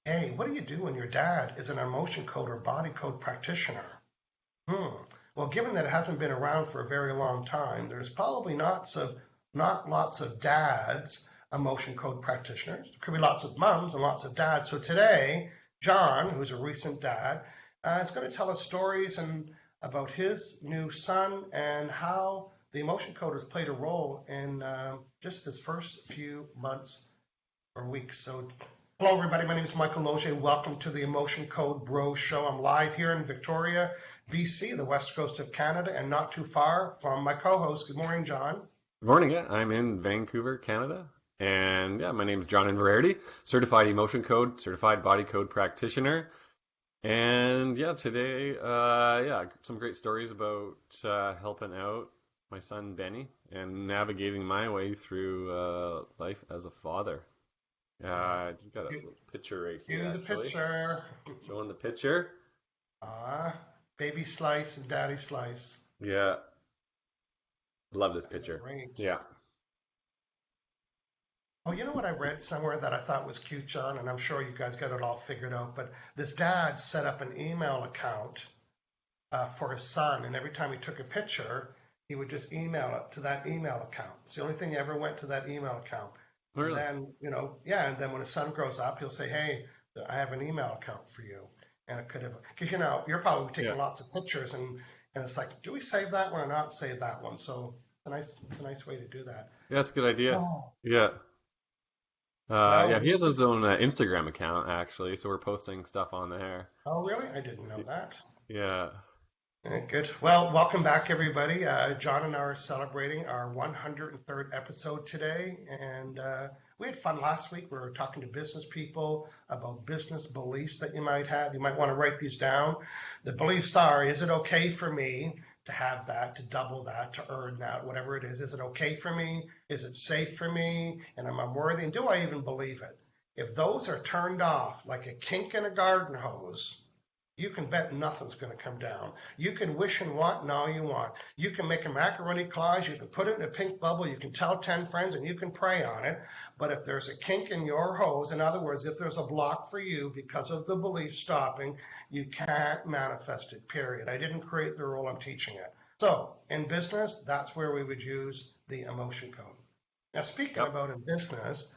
Hey, what do you do when your dad is an emotion code or body code practitioner? Hmm. Well, given that it hasn't been around for a very long time, there's probably not lots of dads emotion code practitioners. There could be lots of moms and lots of dads. So today, John, who's a recent dad, is going to tell us stories and about his new son and how the emotion code has played a role in just his first few months or weeks. So, hello everybody. My name is Michael Loge. Welcome to the Emotion Code Bro Show. I'm live here in Victoria, BC, the west coast of Canada, and not too far from my co-host. Good morning, John. Good morning. Yeah, I'm in Vancouver, Canada. And yeah, my name is John Inverarity, certified emotion code, certified body code practitioner. And yeah, today, some great stories about helping out my son Benny and navigating my way through life as a father. You got a Cue little picture right here, cue the actually, picture. showing the picture. Ah, baby slice and daddy slice. Yeah, love this That's picture. great. Yeah. Oh, you know what I read somewhere that I thought was cute, John, and I'm sure you guys got it all figured out, but this dad set up an email account for his son, and every time he took a picture, he would just email it to that email account. It's the only thing he ever went to that email account. And Really? then, yeah, and then when his son grows up, he'll say, "Hey, I have an email account for you." And it could have, because you're probably Yeah. taking lots of pictures, and it's like, do we save that one or not save that one? So it's a nice way to do that. Yeah, that's a good idea. Oh, Yeah. Yeah, well, he has his own Instagram account actually, so we're posting stuff on there. oh, really? I didn't know that. Yeah. Good. Well, welcome back, everybody. John and I are celebrating our 103rd episode today, and we had fun last week. We were talking to business people about business beliefs that you might have. You might want to write these down. The beliefs are: is it okay for me to have that, to double that, to earn that, whatever it is? Is it okay for me? Is it safe for me? And am I worthy? And do I even believe it? If those are turned off like a kink in a garden hose, you can bet nothing's going to come down. You can wish and want and all you want. You can make a macaroni collage. You can put it in a pink bubble. You can tell 10 friends and you can pray on it. But if there's a kink in your hose, in other words, if there's a block for you because of the belief stopping, you can't manifest it, period. I didn't create the rule, I'm teaching it. So in business, that's where we would use the emotion code. Now, speaking Yep. about in business,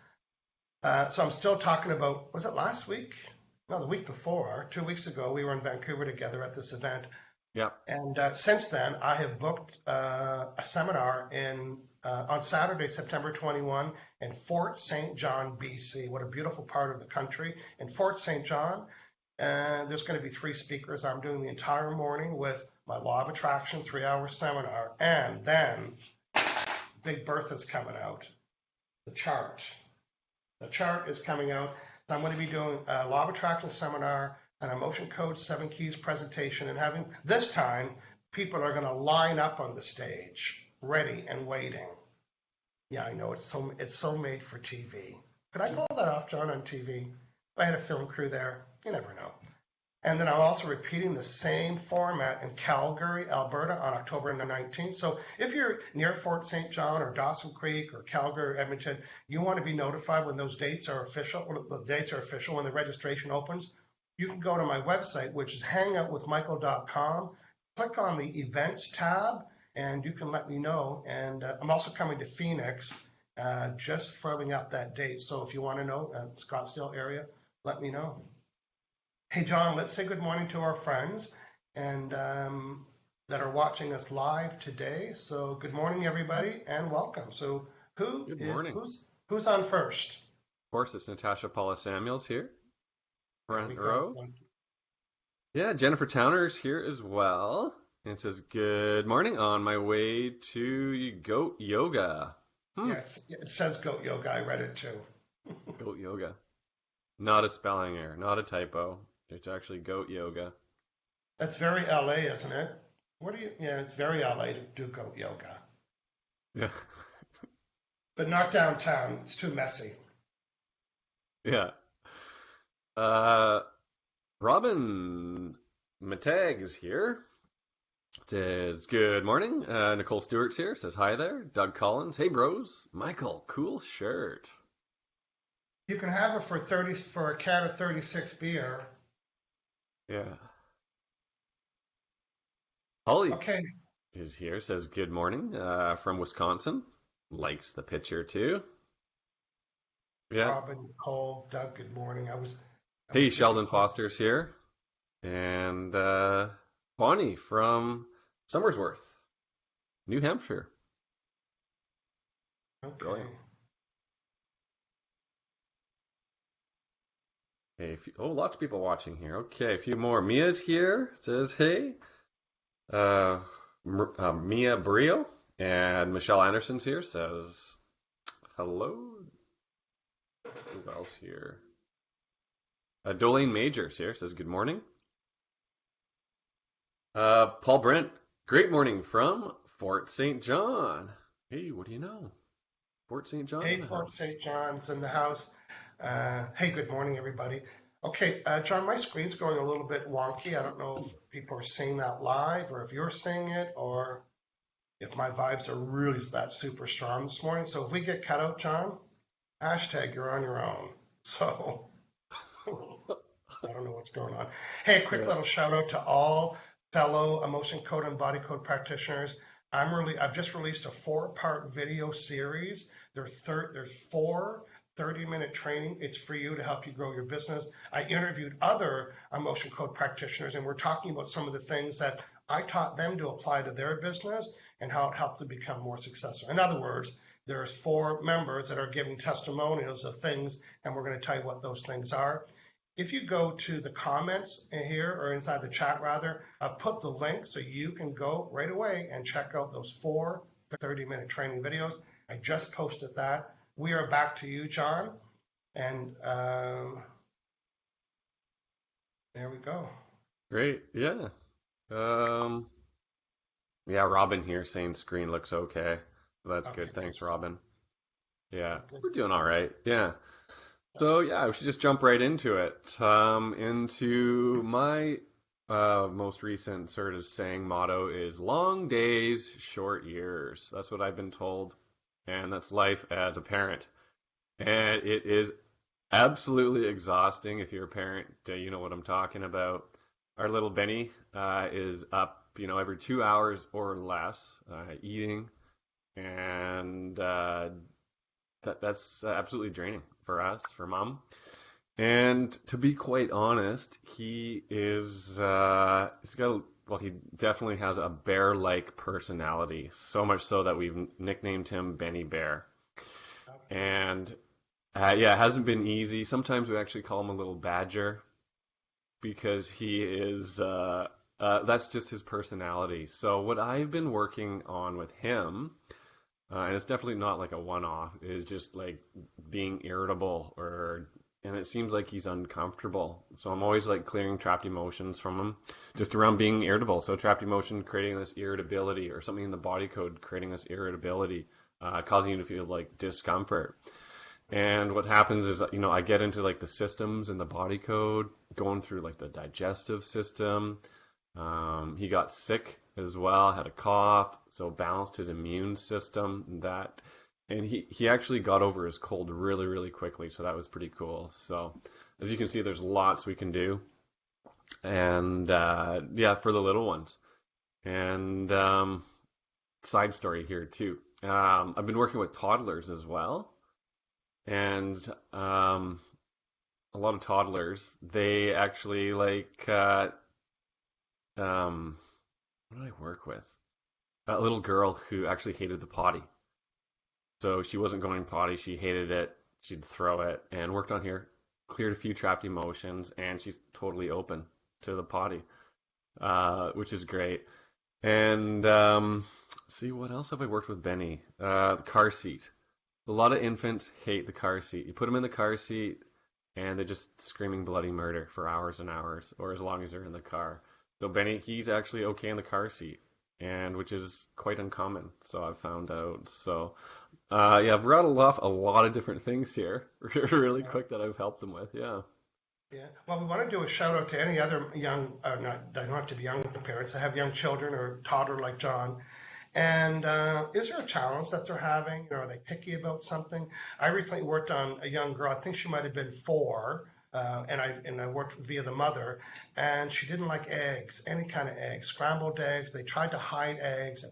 so I'm still talking about, was it last week? No, the week before, 2 weeks ago, we were in Vancouver together at this event. Yep. And since then, I have booked a seminar on Saturday, September 21, in Fort St. John, BC. What a beautiful part of the country. In Fort St. John, there's going to be three speakers. I'm doing the entire morning with my Law of Attraction 3-hour seminar. And then Big Bertha's coming out, the chart. The chart is coming out. So I'm going to be doing a Law of Attraction seminar, an Emotion Code 7 Keys presentation, and having this time people are going to line up on the stage, ready and waiting. Yeah, I know it's so made for TV. Could I pull that off, John, on TV? If I had a film crew there, you never know. And then I'm also repeating the same format in Calgary, Alberta on October 19th. So if you're near Fort St. John or Dawson Creek or Calgary or Edmonton, you want to be notified when those dates are official, when the dates are official, when the registration opens, you can go to my website, which is HangoutWithMichael.com. Click on the events tab and you can let me know. And I'm also coming to Phoenix, just firming up that date. So if you want to know, Scottsdale area, let me know. Hey, John, let's say good morning to our friends and that are watching us live today. So good morning, everybody, and welcome. So Good morning. Of who's on first? course, it's Natasha Paula Samuels here, There we front go. row. Thank Yeah, Jennifer Towner's here as well. And it says, "Good morning. On my way to goat yoga." you. Yeah, it says goat yoga. I read it too. Goat yoga. Not a spelling error, not a typo. It's actually goat yoga. That's very LA, isn't it? Yeah, it's very LA to do goat yoga, Yeah. but not downtown. It's too messy. Yeah. Uh, Robin Matag is here. Says, "Good morning." Nicole Stewart's here. Says, "Hi there." Doug Collins. "Hey, bros." Michael, cool shirt. You can have it for 30 for a can of 36 beer. Yeah. Holly Okay, is here, says good morning from Wisconsin. Likes the picture too. Yeah. Robin, Cole, Doug, good morning. I was Hey, Sheldon disappointed. Foster's here. And Bonnie from Somersworth, New Hampshire. Okay. Brilliant. Hey, lots of people watching here. Okay, a few more. Mia's here. Says hey. Uh, Mia Brio and Michelle Anderson's here. Says hello. Who else here? Dolene Majors here. Says good morning. Paul Brent. Great morning from Fort St. John. Hey, what do you know? Fort St. John in Hey, the Port house. St. John's in the house. Hey, good morning, everybody. Okay, John, my screen's going a little bit wonky. I don't know if people are seeing that live or if you're seeing it or if my vibes are really that super strong this morning. So if we get cut out, John, hashtag you're on your own. So I don't know what's going on. Hey, a quick Yeah. little shout out to all fellow emotion code and body code practitioners. I've just released a 4-part video series. There's 30-minute training. It's for you to help you grow your business. I interviewed other emotion code practitioners, and we're talking about some of the things that I taught them to apply to their business and how it helped them become more successful. In other words, there's 4 members that are giving testimonials of things, and we're going to tell you what those things are. If you go to the comments here, or inside the chat rather, I've put the link so you can go right away and check out those 4 30-minute training videos. I just posted that. We are back to you, John. And there we go. Great. Yeah. Um, yeah, Robin here saying screen looks okay. So that's Okay, good. good Thanks, stuff. Robin. Yeah, Good. we're doing all right. Yeah. So yeah, we should just jump right into it. Into my most recent sort of saying motto is long days, short years. That's what I've been told, and that's life as a parent. And it is absolutely exhausting if you're a parent. You know what I'm talking about. Our little Benny is up, every 2 hours or less, eating, and that's absolutely draining for us, for mom. And to be quite honest, he definitely has a bear-like personality, so much so that we've nicknamed him Benny Bear. Okay. And yeah, it hasn't been easy. Sometimes we actually call him a little badger because he is that's just his personality. So what I've been working on with him, and it's definitely not like a one-off, is just like being irritable and it seems like he's uncomfortable. So I'm always like clearing trapped emotions from him just around being irritable. So trapped emotion creating this irritability or something in the body code creating this irritability, causing you to feel like discomfort. And what happens is, I get into like the systems and the body code, going through like the digestive system. He got sick as well, had a cough, so balanced his immune system. And he actually got over his cold really, really quickly, so that was pretty cool. So as you can see, there's lots we can do, and yeah, for the little ones. And side story here too. I've been working with toddlers as well. And a lot of toddlers, they actually like, what did I work with? A little girl who actually hated the potty. So she wasn't going potty, she hated it, she'd throw it, and worked on here, cleared a few trapped emotions, and she's totally open to the potty, which is great. And see, what else have I worked with Benny? The car seat. A lot of infants hate the car seat. You put them in the car seat and they're just screaming bloody murder for hours and hours, or as long as they're in the car. So Benny, he's actually okay in the car seat, and which is quite uncommon. So I've found out. So yeah, I've rattled off a lot of different things here, really Yeah. quick that I've helped them with. Yeah. Yeah. Well, we want to do a shout out to any other young, not, they don't have to be young parents that have young children or toddler like John. And is there a challenge that they're having? Are they picky about something? I recently worked on a young girl. I think she might have been 4, and I worked via the mother, and she didn't like eggs, any kind of eggs, scrambled eggs. They tried to hide eggs.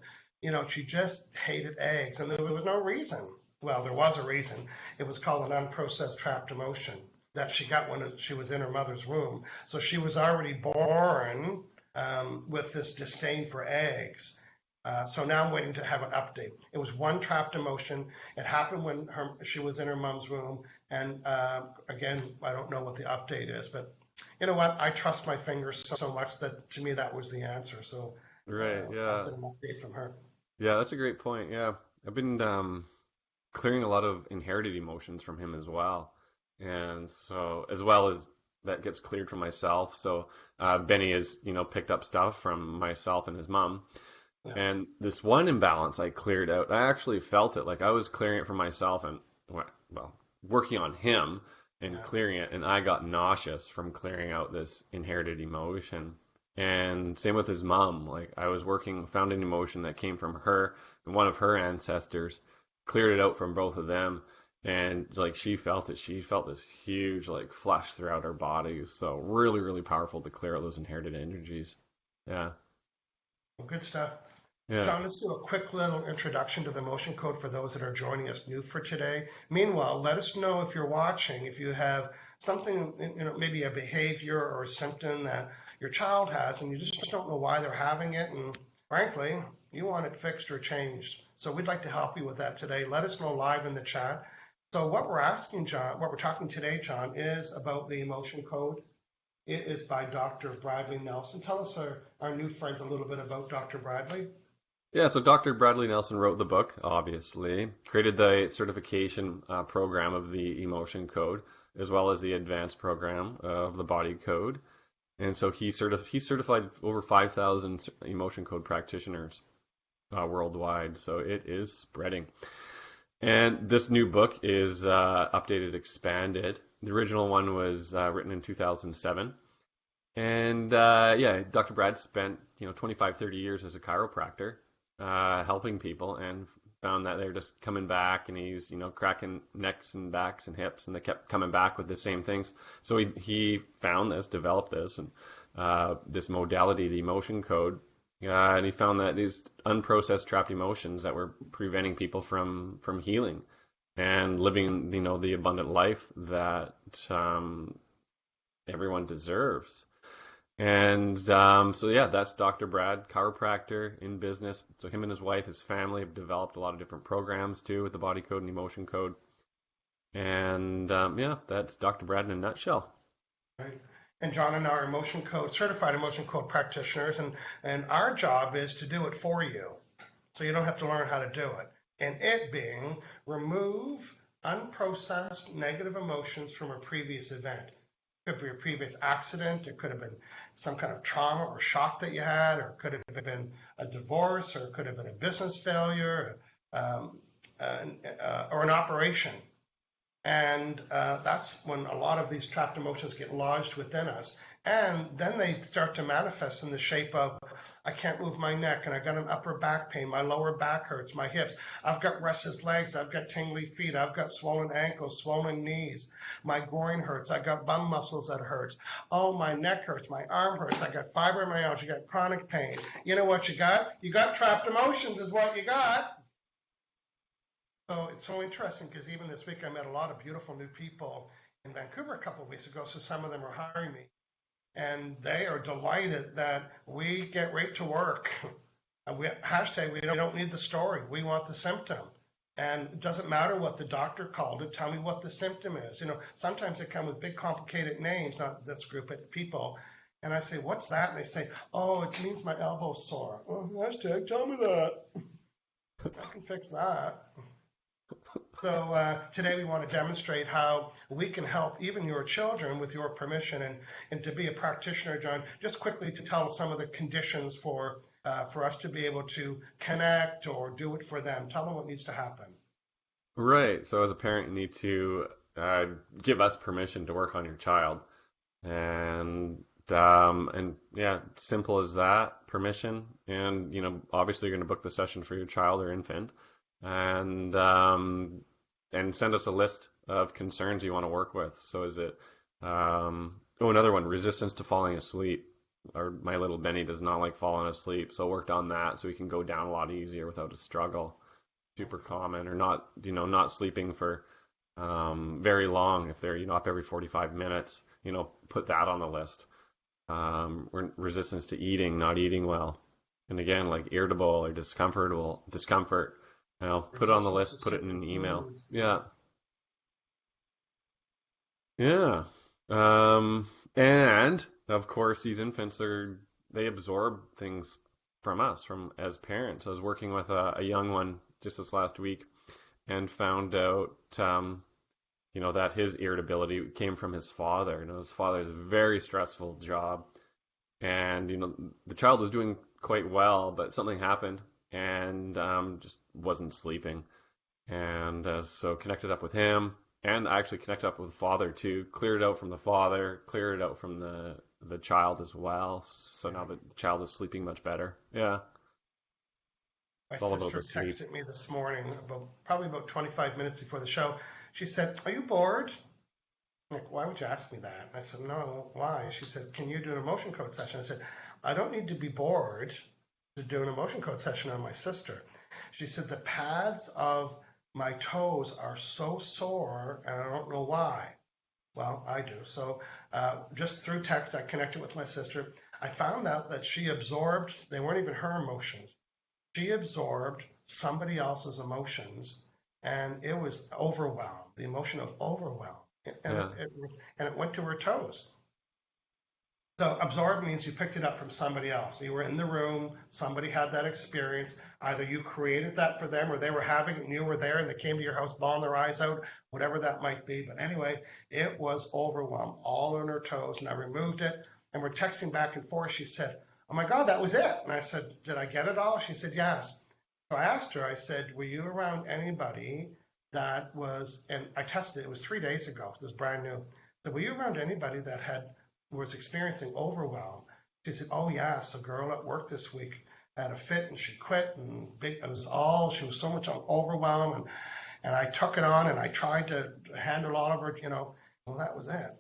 She just hated eggs, and there was no reason. Well, there was a reason. It was called an unprocessed trapped emotion that she got when she was in her mother's womb. So she was already born with this disdain for eggs. So now I'm waiting to have an update. It was one trapped emotion. It happened when she was in her mom's womb. And again, I don't know what the update is, but you know what? I trust my fingers so much that to me that was the answer. So Right. I'll Yeah. get an update from her. Yeah, that's a great point. Yeah. I've been clearing a lot of inherited emotions from him as well. And so, as well as that gets cleared from myself. So, Benny has, picked up stuff from myself and his mom. Yeah. And this one imbalance I cleared out, I actually felt it like I was clearing it for myself and, well, working on him and Yeah. clearing it. And I got nauseous from clearing out this inherited emotion. And same with his mom. Like I was found an emotion that came from her and one of her ancestors, cleared it out from both of them. And like she felt it. She felt this huge like flush throughout her body. So really, really powerful to clear out those inherited energies. Yeah. Well, good stuff. Yeah. John, let's do a quick little introduction to the motion code for those that are joining us new for today. Meanwhile, let us know if you're watching, if you have something, maybe a behavior or a symptom that your child has and you just don't know why they're having it. And frankly, you want it fixed or changed. So we'd like to help you with that today. Let us know live in the chat. So what we're asking, John, what we're talking today, John, is about the emotion code. It is by Dr. Bradley Nelson. Tell us, our new friends, a little bit about Dr. Bradley. Yeah, so Dr. Bradley Nelson wrote the book, obviously, created the certification program of the emotion code, as well as the advanced program of the body code. And so he certified over 5,000 emotion code practitioners worldwide. So it is spreading. And this new book is updated, expanded. The original one was written in 2007. And yeah, Dr. Brad spent 25, 30 years as a chiropractor helping people and found that they're just coming back and he's cracking necks and backs and hips and they kept coming back with the same things. So he found this, developed this, and this modality, the emotion code, and he found that these unprocessed trapped emotions that were preventing people from healing and living the abundant life that everyone deserves. And so yeah, that's Dr. Brad, chiropractor in business. So him and his wife, his family have developed a lot of different programs too with the body code and emotion code. And yeah, that's Dr. Brad in a nutshell. Right. And John and I are certified emotion code practitioners, and our job is to do it for you. So you don't have to learn how to do it. And it being remove unprocessed negative emotions from a previous event. It could be a previous accident, it could have been some kind of trauma or shock that you had, or it could have been a divorce, or it could have been a business failure, or an operation. And that's when a lot of these trapped emotions get lodged within us. And then they start to manifest in the shape of, I can't move my neck, and I got an upper back pain, my lower back hurts, my hips, I've got restless legs, I've got tingly feet, I've got swollen ankles, swollen knees, my groin hurts, I got bum muscles that hurts, oh, my neck hurts, my arm hurts, I got fibromyalgia, you got chronic pain. You know what you got? You got trapped emotions is what you got. So it's so interesting because even this week I met a lot of beautiful new people in Vancouver a couple of weeks ago, so some of them are hiring me. And they are delighted that we get right to work. And we don't need the story. We want the symptom. And it doesn't matter what the doctor called it. Tell me what the symptom is. Sometimes they come with big complicated names, not this group of people. And I say, what's that? And they say, oh, it means my elbow's sore. Oh, hashtag, tell me that. I can fix that. So today we want to demonstrate how we can help even your children with your permission. And to be a practitioner, John, just quickly to tell us some of the conditions for us to be able to connect or do it for them. Tell them what needs to happen. Right. So as a parent, you need to give us permission to work on your child. And and yeah, simple as that. Permission, and obviously you're going to book the session for your child or infant, and send us a list of concerns you want to work with. So is it another one, resistance to falling asleep. Or my little Benny does not like falling asleep, so worked on that so he can go down a lot easier without a struggle. Super common, or not sleeping for very long if they're up every 45 minutes. Put that on the list. Resistance to eating, not eating well, and again, like irritable or discomfort. Put it on the Resistance to list. Put it in certain an email. foods. Yeah, yeah. And of course, these infants they absorb things from us, from as parents. I was working with a young one just this last week and found out, that his irritability came from his father. His father's a very stressful job, and the child was doing quite well, but something happened and just wasn't sleeping, and so connected up with him, and I actually connected up with the father too. Cleared it out from the father, cleared it out from the child as well. So now the child is sleeping much better. Yeah, My it's all about sister the sleep. texted me this morning, probably about 25 minutes before the show. She said, "Are you bored?" I'm like, "Why would you ask me that?" I said, "No, why?" She said, "Can you do an emotion code session?" I said, "I don't need to be bored to do an emotion code session on my sister." She said, "The pads of my toes are so sore and I don't know why." Well, I do. So just through text, I connected with my sister. I found out that she absorbed, they weren't even her emotions. She absorbed somebody else's emotions, and it was overwhelm, the emotion of overwhelm. And Yeah, it went to her toes. So absorb means you picked it up from somebody else. You were in the room, somebody had that experience. Either you created that for them or they were having it and you were there and they came to your house bawling their eyes out, whatever that might be. But anyway, it was overwhelmed, all on her toes. And I removed it and we're texting back and forth. She said, "Oh my God, that was it." And I said, "Did I get it all?" She said, "Yes." So I asked her, I said, "Were you around anybody that was," and I tested it, it was 3 days ago, it was brand new. So were you around anybody that was experiencing overwhelm? She said, "Oh yes, a girl at work this week had a fit and she quit, and she was so much overwhelmed, and I took it on and I tried to handle all of her, well, that was it."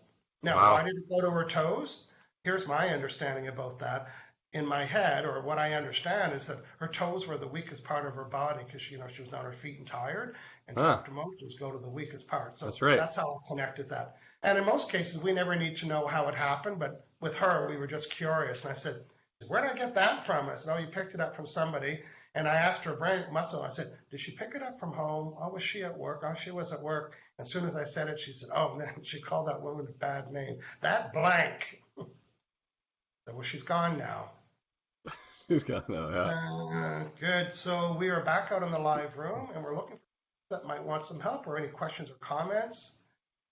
Now, why wow. did it go to her toes? Here's my understanding about that. In my head, or what I understand, is that her toes were the weakest part of her body because she was on her feet and tired, and Ah, trapped emotions go to the weakest part. So that's right. that's how I connected that. And in most cases, we never need to know how it happened, but with her, we were just curious. And I said, "Where did I get that from?" I said, "Oh, you picked it up from somebody." And I asked her brain muscle, I said, "Did she pick it up from home? Oh, was she at work? Oh, she was at work." As soon as I said it, she said, "Oh," and then she called that woman a bad name. That blank. So, well, she's gone now. He's got no, yeah. Good. So we are back out in the live room and we're looking for people that might want some help or any questions or comments.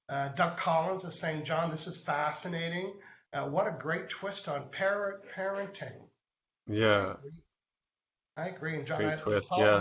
Doug Collins is saying, "John, this is fascinating. What a great twist on parenting." I Yeah, agree. I agree. And John, great it's twist. Yeah,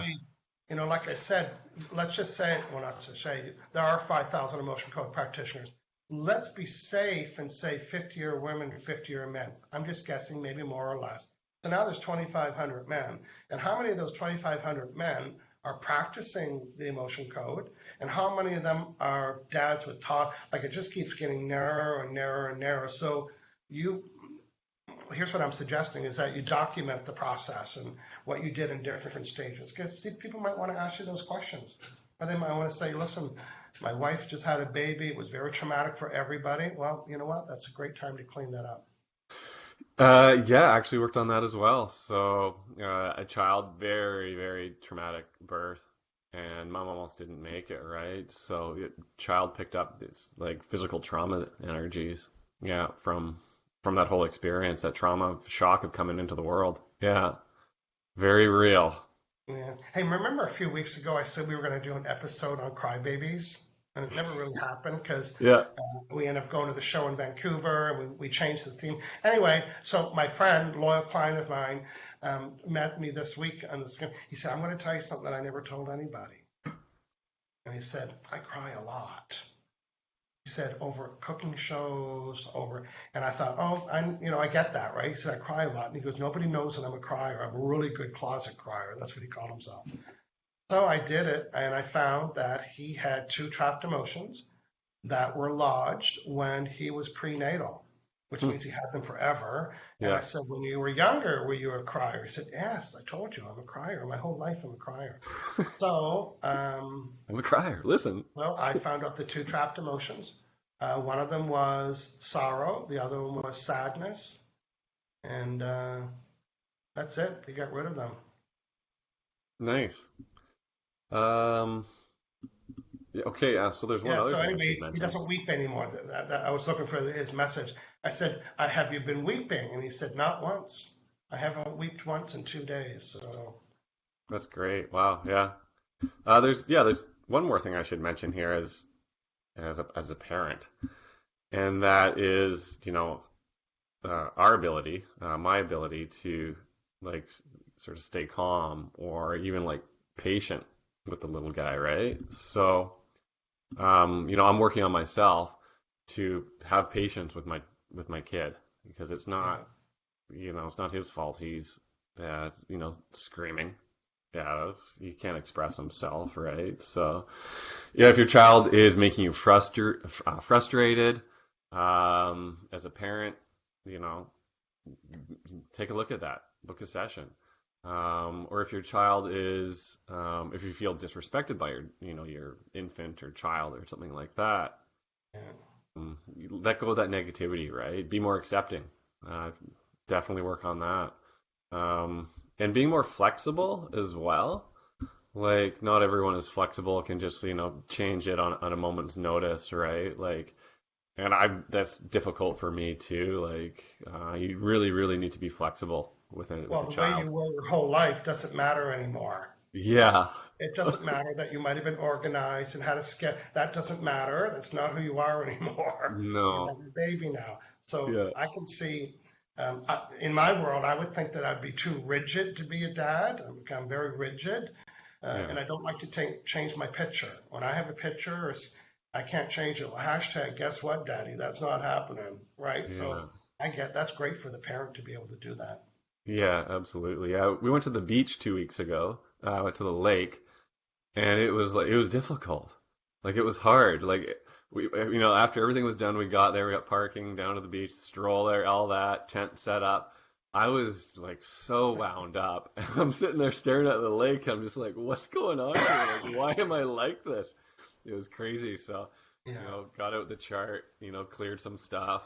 probably, like I said, let's just say, well, not to say, there are 5,000 emotion code practitioners. Let's be safe and say 50 are women, 50 are men. I'm just guessing, maybe more or less. So now there's 2,500 men. And how many of those 2,500 men are practicing the emotion code? And how many of them are dads with taught? Like, it just keeps getting narrower and narrower and narrower. So you here's what I'm suggesting is that you document the process and what you did in different stages. Because people might want to ask you those questions. Or they might want to say, "Listen, my wife just had a baby. It was very traumatic for everybody." Well, you know what? That's a great time to clean that up. yeah. I actually worked on that as well. So a child, very, very traumatic birth, and mom almost didn't make it. Right. So child picked up this like physical trauma energies. Yeah, from that whole experience, that trauma, shock of coming into the world. Yeah, very real. Yeah. Hey, remember a few weeks ago I said we were going to do an episode on crybabies? And it never really happened because Yeah. we ended up going to the show in Vancouver and we changed the theme. Anyway, so my friend, loyal client of mine, met me this week on the. He said, "I'm going to tell you something that I never told anybody." And he said, "I cry a lot." He said over cooking shows, and I thought, oh, I get that, right? He said I cry a lot, and he goes, nobody knows that I'm a crier. I'm a really good closet crier. That's what he called himself. So I did it, and I found that he had two trapped emotions that were lodged when he was prenatal, which Hmm. means he had them forever. And I Yeah. said, when you were younger, were you a crier? He said, yes, I told you I'm a crier. My whole life I'm a crier. So, I'm a crier. Listen. well, I found out the two trapped emotions. One of them was sorrow, the other one was sadness. And that's it. He got rid of them. Nice. Um, yeah, okay, so there's one Yeah, other so thing I anyway, should he mention. doesn't weep anymore. I was looking for his message. I said, have you been weeping? And he said, not once. I haven't wept once in 2 days. So, That's great. Wow. Yeah. There's one more thing I should mention here as a parent, and that is, our ability, my ability to like sort of stay calm or even like patient with the little guy, right? So, I'm working on myself to have patience with my kid because yeah. it's not his fault. He's, screaming. Yeah, he can't express himself, right? So, yeah, if your child is making you frustrated, as a parent, you know, take a look at that, book a session. Or if your child is, if you feel disrespected by your infant or child or something like that, Yeah. you let go of that negativity, right? Be more accepting. Uh, Definitely work on that. And being more flexible as well. Like, not everyone is flexible, can just, change it on a moment's notice, right? Like, and that's difficult for me too. Like, you really, really need to be flexible with Well, a the way child. you were your whole life doesn't matter anymore. Yeah. It doesn't matter that you might have been organized and had a sketch. That doesn't matter. That's not who you are anymore. You No. have a baby now. So Yeah. I can see, in my world, I would think that I'd be too rigid to be a dad. I'm very rigid, Yeah. and I don't like to change my picture. When I have a picture, I can't change it. Well, hashtag, guess what, daddy? That's not happening, right? So Yeah. I get that's great for the parent to be able to do that. Yeah, absolutely. Yeah, we went to the beach 2 weeks ago. Went to the lake, and it was difficult. Like, it was hard. Like, after everything was done, we got there, we got parking down to the beach, stroller, all that, tent set up. I was like so wound up. And I'm sitting there staring at the lake. I'm just like, what's going on here? Like, why am I like this? It was crazy. So, Yeah. got out the chart, cleared some stuff,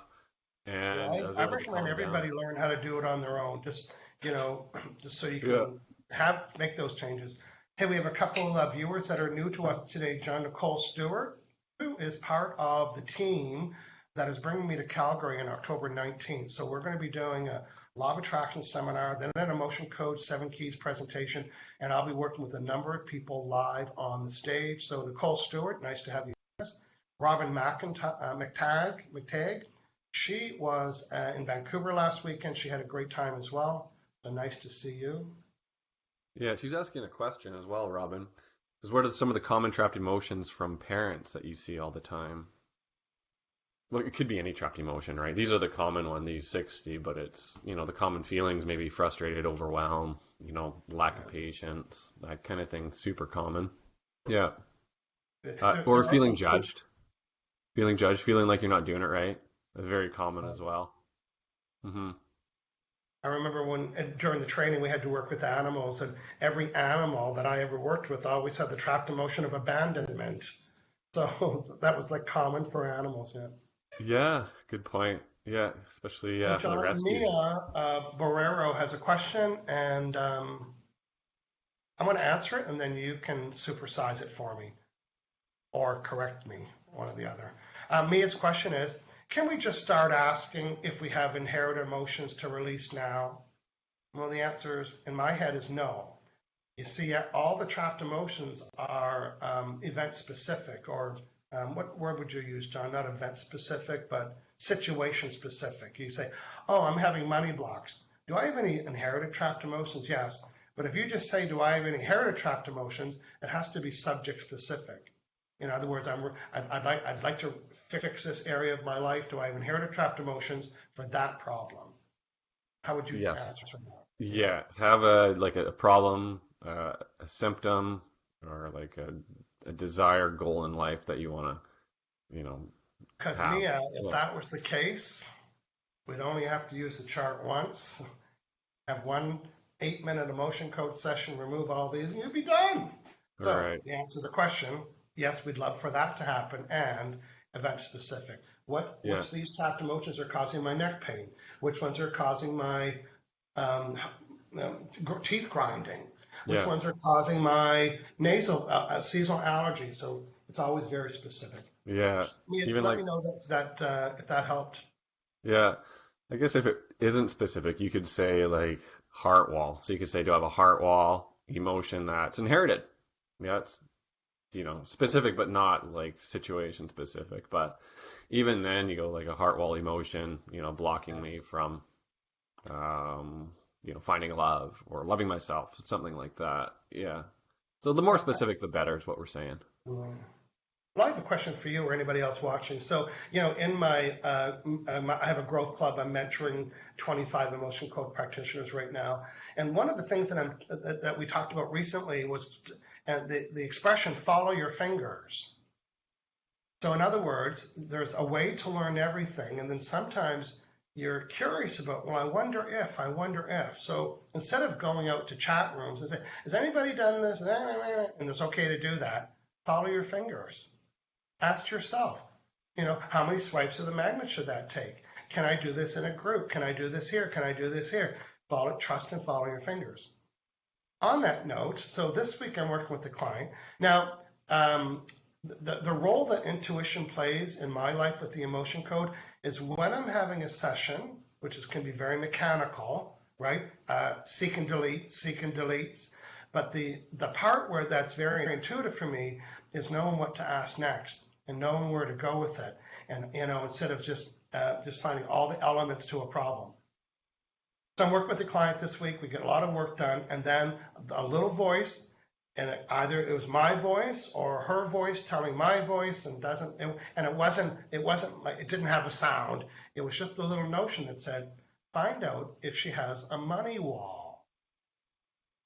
Yeah, and I was I able to recommend calm down. everybody learn how to do it on their own. You know, just so you Yeah. can make those changes. Hey, we have a couple of viewers that are new to us today. John Nicole Stewart, who is part of the team that is bringing me to Calgary on October 19th. So we're going to be doing a law of attraction seminar, then an emotion code 7 keys presentation, and I'll be working with a number of people live on the stage. So Nicole Stewart, nice to have you with us. Robin McTagg, she was in Vancouver last weekend. She had a great time as well. So nice to see you. Yeah, she's asking a question as well, Robin. Is what are some of the common trapped emotions from parents that you see all the time? Well, it could be any trapped emotion, right? These are the common one, these 60, but it's, the common feelings, maybe frustrated, overwhelmed, lack of Yeah. patience, that kind of thing, super common. Yeah. Or There are feeling some. judged, feeling like you're not doing it right. That's very common as well. Hmm. I remember during the training we had to work with animals, and every animal that I ever worked with always had the trapped emotion of abandonment. So that was like common for animals. Yeah. Yeah, good point. Yeah, especially So for the John, Mia rescues. Borrero has a question, and I'm going to answer it, and then you can supersize it for me or correct me, one or the other. Mia's question is, can we just start asking if we have inherited emotions to release now? Well, the answer is, in my head, is no. You see, all the trapped emotions are event specific, or what word would you use, John? Not event specific, but situation specific. You say, oh, I'm having money blocks. Do I have any inherited trapped emotions? Yes. But if you just say, do I have any inherited trapped emotions, it has to be subject specific. In other words, I'd like to fix this area of my life? Do I have inherited trapped emotions for that problem? How would you Yes. answer that? Yeah. Have a problem, a symptom, or like a desire goal in life that you want to, Because have. Mia, if Yeah. that was the case, we'd only have to use the chart once, have one 8-minute emotion code session, remove all these, and you'd be done. All So right. the answer to the question, yes, we'd love for that to happen, and event specific. Yeah. Which these trapped emotions are causing my neck pain? Which ones are causing my um, teeth grinding? Which Yeah. ones are causing my nasal seasonal allergy? So it's always very specific. Yeah. Even Let like, me know if that helped. yeah. I guess if it isn't specific, you could say like heart wall. So you could say, do I have a heart wall emotion that's inherited? Yeah, it's specific, but not like situation specific. But even then, you go like a heart wall emotion, blocking me from, finding love or loving myself, something like that. Yeah. So the more specific, the better is what we're saying. Mm. Well, I have a question for you or anybody else watching. So, in I have a growth club. I'm mentoring 25 emotion code practitioners right now. And one of the things that we talked about recently was the expression "follow your fingers." So, in other words, there's a way to learn everything, and then sometimes you're curious about, well, I wonder if, I wonder if. So instead of going out to chat rooms and say, has anybody done this? And it's okay to do that. Follow your fingers. Ask yourself, how many swipes of the magnet should that take? Can I do this in a group? Can I do this here? Can I do this here? Trust and follow your fingers. On that note, so this week I'm working with the client. Now, the role that intuition plays in my life with the emotion code is when I'm having a session, can be very mechanical, right? Seek and delete. But the part where that's very intuitive for me is knowing what to ask next and knowing where to go with it. And, instead of just finding all the elements to a problem. So I'm working with the client this week. We get a lot of work done, and then a little voice, and either it was my voice or her voice telling my voice, and it wasn't like it didn't have a sound. It was just a little notion that said, find out if she has a money wall.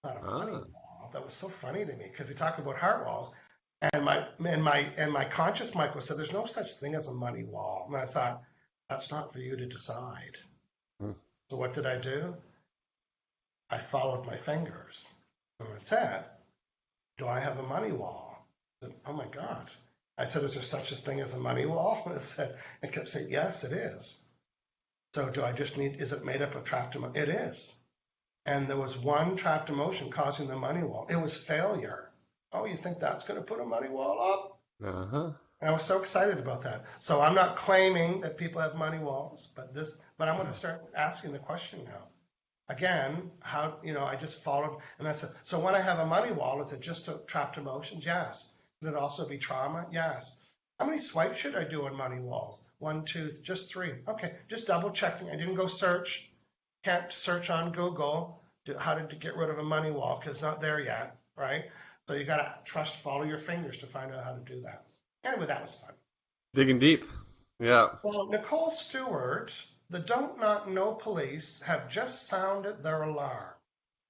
Not a money wall. That was so funny to me because we talk about heart walls, and my conscious Michael said, there's no such thing as a money wall, and I thought that's not for you to decide. So what did I do? I followed my fingers. And I said, do I have a money wall? I said, oh my God. I said, is there such a thing as a money wall? I kept saying, yes, it is. So is it made up of trapped emotion? It is. And there was one trapped emotion causing the money wall. It was failure. Oh, you think that's going to put a money wall up? Uh-huh. And I was so excited about that. So I'm not claiming that people have money walls, but I'm going to start asking the question now. Again, I just followed, and I said, so when I have a money wall, is it just trapped emotions? Yes. Could it also be trauma? Yes. How many swipes should I do on money walls? 1, 2, just 3. Okay, just double checking. I didn't go search. Can't search on Google how to get rid of a money wall because it's not there yet, right? So you got to follow your fingers to find out how to do that. Anyway, that was fun. Digging deep. Yeah. Well, Nicole Stewart, the Don't Not Know police have just sounded their alarm.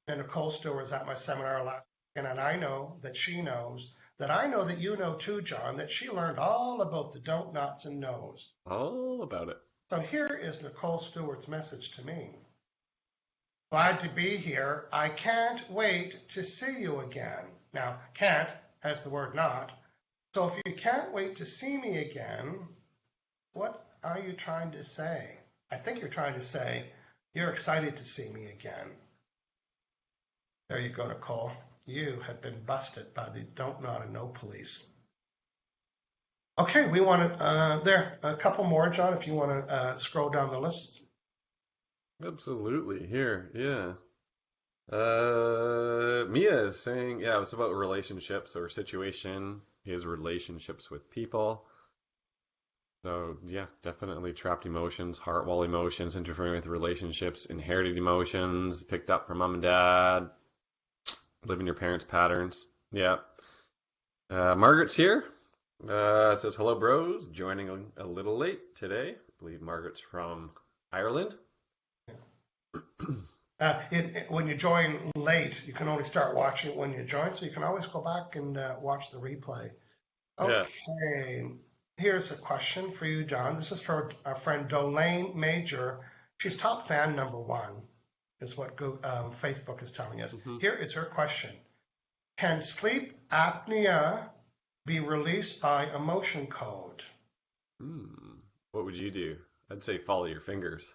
And Nicole Stewart was at my seminar last week, and I know that she knows that I know that you know too, John, that she learned all about the don't nots and knows. All about it. So here is Nicole Stewart's message to me. Glad to be here. I can't wait to see you again. Now, can't has the word not. So if you can't wait to see me again, what are you trying to say? I think you're trying to say you're excited to see me again. There you go, Nicole. You have been busted by the Don't Not and Know police. Okay, we want to, there, a couple more, John, if you want to scroll down the list. Absolutely. Here, yeah. Mia is saying, yeah, it's about relationships or situation, his relationships with people. So, yeah, definitely trapped emotions, heart wall emotions, interfering with relationships, inherited emotions, picked up from mom and dad, living your parents' patterns. Yeah. Margaret's here. It says, hello, bros. Joining a little late today. I believe Margaret's from Ireland. When you join late, you can only start watching it when you join, so you can always go back and watch the replay. Yeah. Okay, here's a question for you, John. This is for our friend Dolane Major. She's top fan number one, is what Facebook is telling us. hmm Here is her question. Can sleep apnea be released by emotion code? What would you do? I'd say follow your fingers.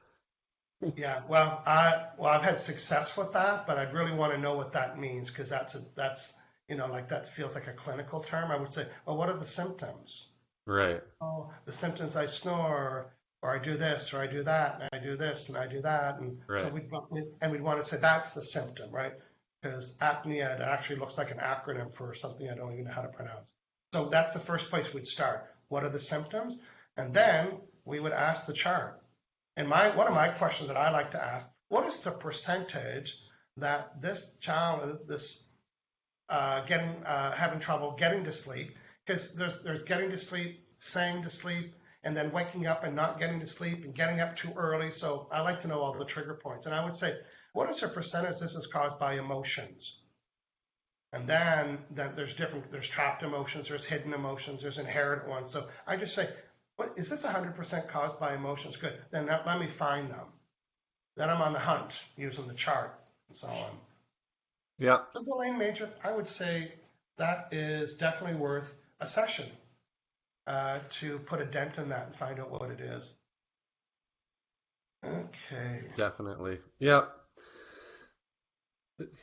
Yeah, well, I've had success with that, but I'd really want to know what that means because like that feels like a clinical term. I would say, well, what are the symptoms? Right. Oh, the symptoms, I snore, or I do this, or I do that, and I do this, and I do that, and so Right. we'd want to say that's the symptom, right? Because apnea, it actually looks like an acronym for something I don't even know how to pronounce. So that's the first place we'd start. What are the symptoms? And then we would ask the chart. And one of my questions that I like to ask, what is the percentage that this child, having trouble getting to sleep? Because there's getting to sleep, saying to sleep, and then waking up and not getting to sleep and getting up too early. So I like to know all the trigger points. And I would say, what is the percentage this is caused by emotions? And then there's trapped emotions, there's hidden emotions, there's inherent ones. So I just say, what is this 100% caused by emotions? Good. Then let me find them. Then I'm on the hunt using the chart and so on. Yeah. So the lane major, I would say that is definitely worth a session to put a dent in that and find out what it is. Okay. Definitely. Yeah.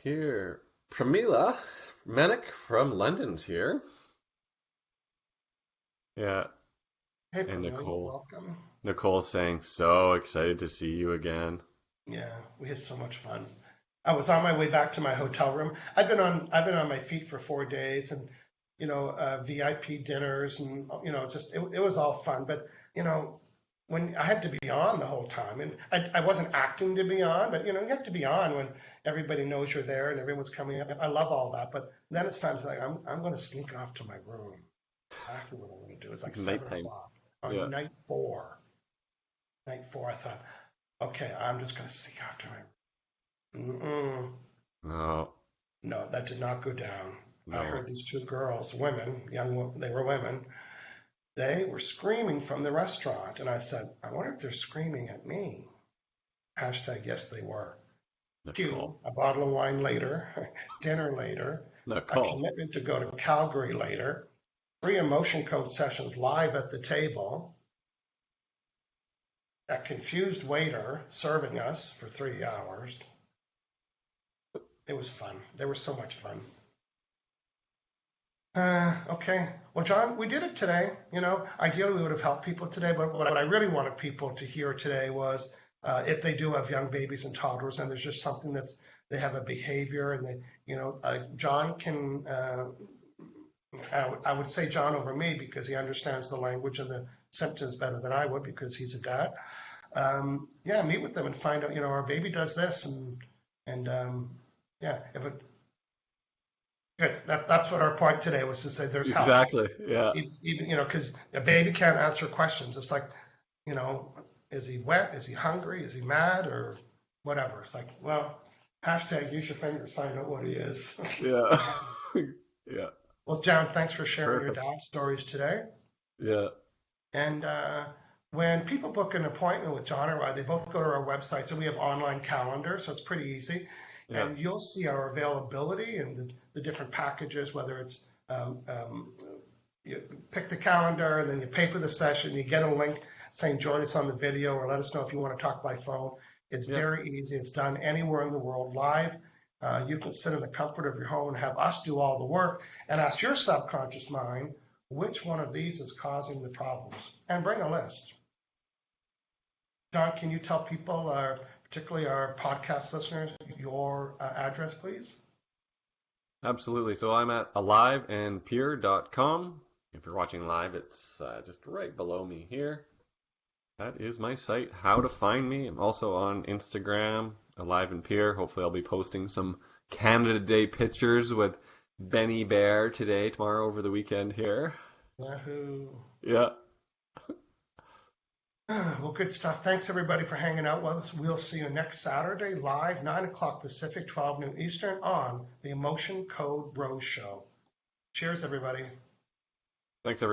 Here, Pramila Manic from London's here. Yeah. Hey, And Pernille, Nicole. welcome. Nicole's saying, so excited to see you again. Yeah, we had so much fun. I was on my way back to my hotel room. I've been on my feet for 4 days, and VIP dinners, and just it was all fun. But when I had to be on the whole time, and I wasn't acting to be on, but you have to be on when everybody knows you're there and everyone's coming up. I love all that, but then it's time to like I'm going to sneak off to my room. Exactly what I'm going to do. It's like seven Nighttime. o'clock on Yeah. night four. Night four, I thought, okay, I'm just going to sneak off to my room. Mm-mm. No, No, that did not go down. I no. heard these two girls, women, they were women. They were screaming from the restaurant, and I said, I wonder if they're screaming at me. Hashtag yes, they were. Nicole. Cue, a bottle of wine later, dinner later, a Nicole. commitment to go to Calgary later, 3 emotion code sessions live at the table, a confused waiter serving us for 3 hours. It was fun. They were so much fun. Okay. Well, John, we did it today. Ideally we would have helped people today, but what I really wanted people to hear today was if they do have young babies and toddlers, and there's just something they have a behavior, and John can. I would say John over me because he understands the language and the symptoms better than I would because he's a dad. Yeah, meet with them and find out. Our baby does this, and yeah, if it good. That's what our point today was to say there's help. Exactly. Yeah. Even because a baby can't answer questions. It's like, you know, is he wet? Is he hungry? Is he mad or whatever? It's like, well, hashtag use your fingers, find out what he is. Yeah. Yeah. Well, John, thanks for sharing your Perfect. dad stories today. Yeah. And when people book an appointment with John or I, they both go to our website. So we have online calendars, so it's pretty easy. Yeah. And you'll see our availability and the different packages, whether it's you pick the calendar and then you pay for the session, you get a link saying join us on the video or let us know if you want to talk by phone. It's Yeah. very easy. It's done anywhere in the world live. You can sit in the comfort of your home and have us do all the work and ask your subconscious mind which one of these is causing the problems and bring a list. John, can you tell people, particularly our podcast listeners, your address, please? Absolutely. So I'm at aliveandpure.com. If you're watching live, it's just right below me here. That is my site, how to find me. I'm also on Instagram, Alive and Pure. Hopefully I'll be posting some Canada Day pictures with Benny Bear tomorrow over the weekend here. Yahoo. Yeah. Well, good stuff. Thanks everybody for hanging out with us. We'll see you next Saturday live, 9 o'clock Pacific, 12 noon Eastern on the Emotion Code Bros Show. Cheers, everybody. Thanks, everyone.